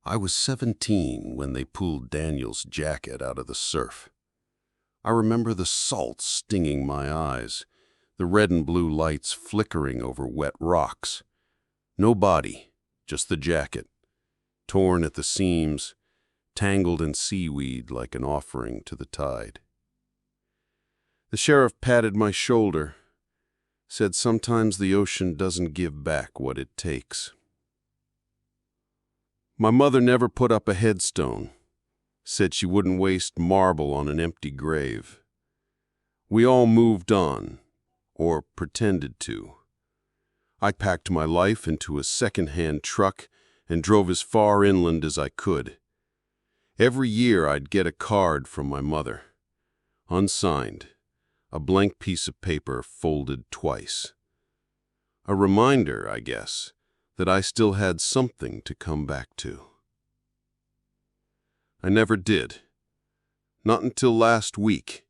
I was 17 when they pulled Daniel's jacket out of the surf. I remember the salt stinging my eyes, the red and blue lights flickering over wet rocks. No body, just the jacket, torn at the seams, tangled in seaweed like an offering to the tide. The sheriff patted my shoulder, said sometimes the ocean doesn't give back what it takes. My mother never put up a headstone, said she wouldn't waste marble on an empty grave. We all moved on, or pretended to. I packed my life into a second-hand truck and drove as far inland as I could. Every year I'd get a card from my mother, unsigned, a blank piece of paper folded twice. A reminder, I guess, that I still had something to come back to. I never did. Not until last week,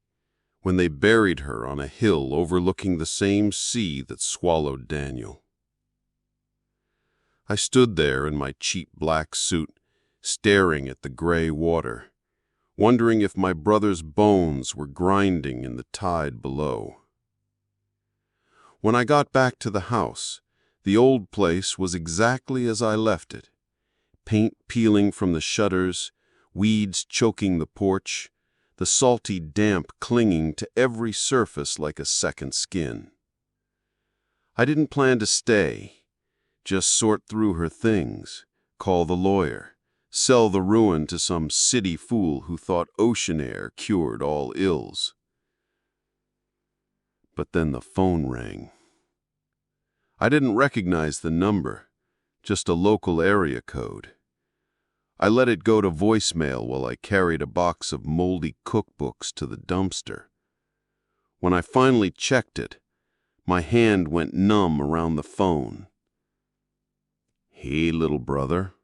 when they buried her on a hill overlooking the same sea that swallowed Daniel. I stood there in my cheap black suit, staring at the gray water, wondering if my brother's bones were grinding in the tide below. When I got back to the house, the old place was exactly as I left it. Paint peeling from the shutters, weeds choking the porch, the salty damp clinging to every surface like a second skin. I didn't plan to stay, just sort through her things, call the lawyer, sell the ruin to some city fool who thought ocean air cured all ills. But then the phone rang. I didn't recognize the number, just a local area code. I let it go to voicemail while I carried a box of moldy cookbooks to the dumpster. When I finally checked it, my hand went numb around the phone. "Hey, little brother."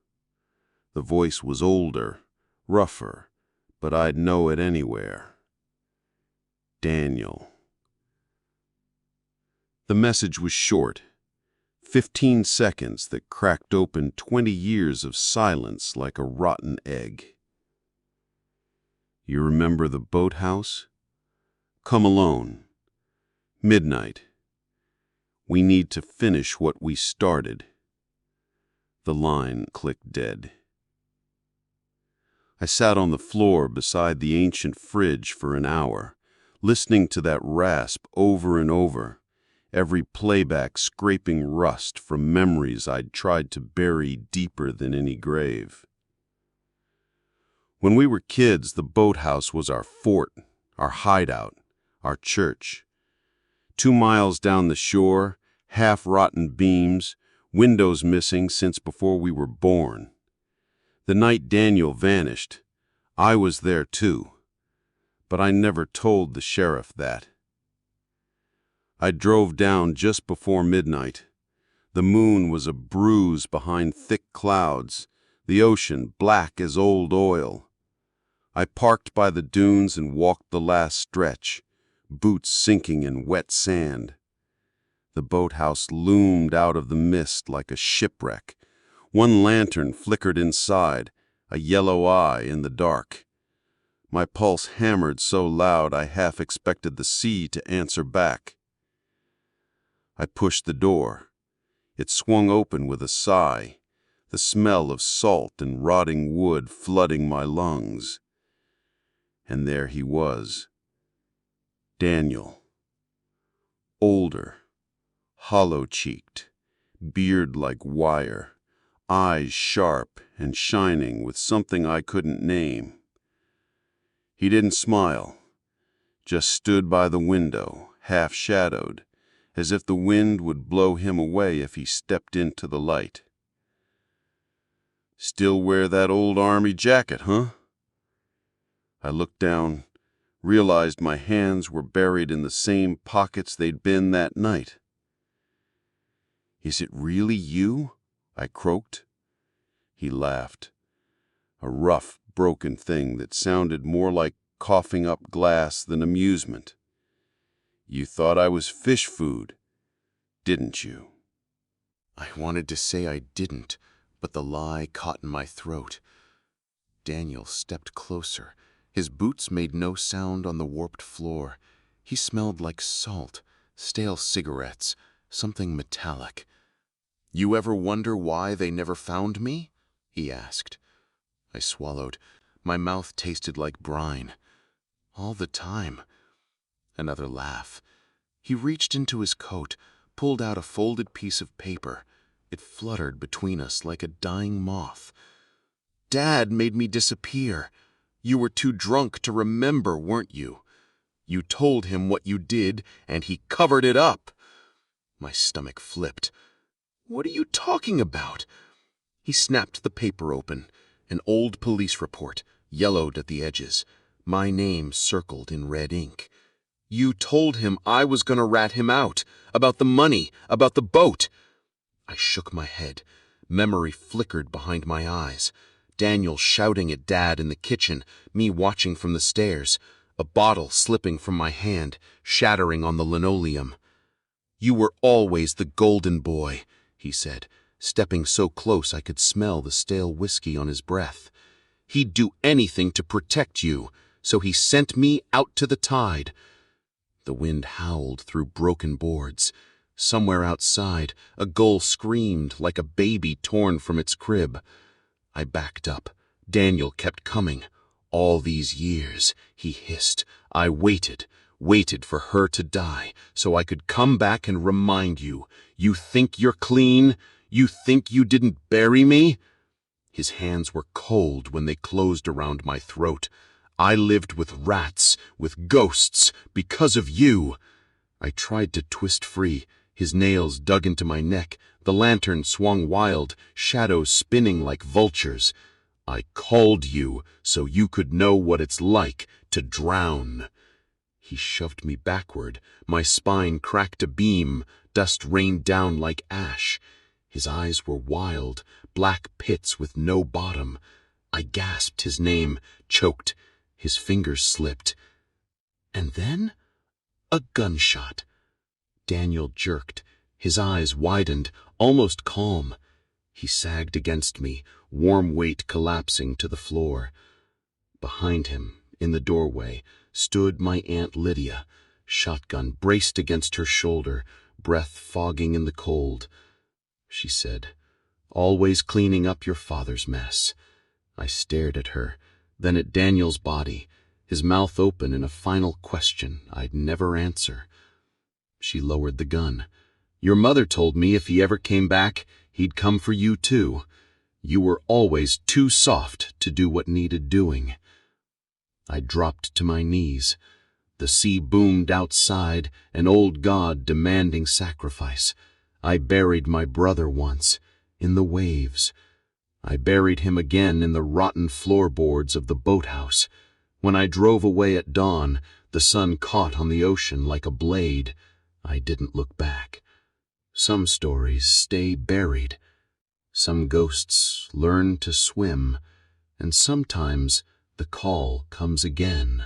The voice was older, rougher, but I'd know it anywhere. Daniel. The message was short. 15 seconds that cracked open 20 years of silence like a rotten egg. "You remember the boathouse? Come alone. Midnight. We need to finish what we started." The line clicked dead. I sat on the floor beside the ancient fridge for an hour, listening to that rasp over and over, every playback scraping rust from memories I'd tried to bury deeper than any grave. When we were kids, the boathouse was our fort, our hideout, our church. 2 miles down the shore, half-rotten beams, windows missing since before we were born. The night Daniel vanished, I was there too, but I never told the sheriff that. I drove down just before midnight. The moon was a bruise behind thick clouds, the ocean black as old oil. I parked by the dunes and walked the last stretch, boots sinking in wet sand. The boathouse loomed out of the mist like a shipwreck. One lantern flickered inside, a yellow eye in the dark. My pulse hammered so loud I half expected the sea to answer back. I pushed the door. It swung open with a sigh, the smell of salt and rotting wood flooding my lungs. And there he was. Daniel. Older, hollow-cheeked, beard like wire, eyes sharp and shining with something I couldn't name. He didn't smile, just stood by the window, half-shadowed, as if the wind would blow him away if he stepped into the light. "Still wear that old army jacket, huh?" I looked down, realized my hands were buried in the same pockets they'd been that night. "Is it really you?" I croaked. He laughed, a rough, broken thing that sounded more like coughing up glass than amusement. "You thought I was fish food, didn't you?" I wanted to say I didn't, But the lie caught in my throat. Daniel stepped closer. His boots made no sound on the warped floor. He smelled like salt, stale cigarettes, something metallic. "You ever wonder why they never found me?" he asked. I swallowed. My mouth tasted like brine. "All the time." Another laugh. He reached into his coat, pulled out a folded piece of paper. It fluttered between us like a dying moth. "Dad made me disappear. You were too drunk to remember, weren't you? You told him what you did, and he covered it up." My stomach flipped. "What are you talking about?" He snapped the paper open. An old police report, yellowed at the edges. My name circled in red ink. "You told him I was going to rat him out. About the money, about the boat." I shook my head. Memory flickered behind my eyes. Daniel shouting at Dad in the kitchen, me watching from the stairs, a bottle slipping from my hand, shattering on the linoleum. "You were always the golden boy," he said, stepping so close I could smell the stale whiskey on his breath. "He'd do anything to protect you, so he sent me out to the tide." The wind howled through broken boards. Somewhere outside, a gull screamed like a baby torn from its crib. I backed up. Daniel kept coming. "All these years," he hissed, "I waited for her to die, so I could come back and remind you. You think you're clean? You think you didn't bury me?" His hands were cold when they closed around my throat. "I lived with rats, with ghosts, because of you." I tried to twist free. His nails dug into my neck. The lantern swung wild, shadows spinning like vultures. "I called you so you could know what it's like to drown." He shoved me backward. My spine cracked a beam. Dust rained down like ash. His eyes were wild, black pits with no bottom. I gasped his name, choked. His fingers slipped. And then, a gunshot. Daniel jerked. His eyes widened, almost calm. He sagged against me, warm weight collapsing to the floor. Behind him, in the doorway, stood my Aunt Lydia, shotgun braced against her shoulder, breath fogging in the cold. She said, "Always cleaning up your father's mess." I stared at her, then at Daniel's body, his mouth open in a final question I'd never answer. She lowered the gun. "Your mother told me if he ever came back, he'd come for you too. You were always too soft to do what needed doing." I dropped to my knees. The sea boomed outside, an old god demanding sacrifice. I buried my brother once, in the waves. I buried him again in the rotten floorboards of the boathouse. When I drove away at dawn, the sun caught on the ocean like a blade. I didn't look back. Some stories stay buried. Some ghosts learn to swim, and sometimes the call comes again.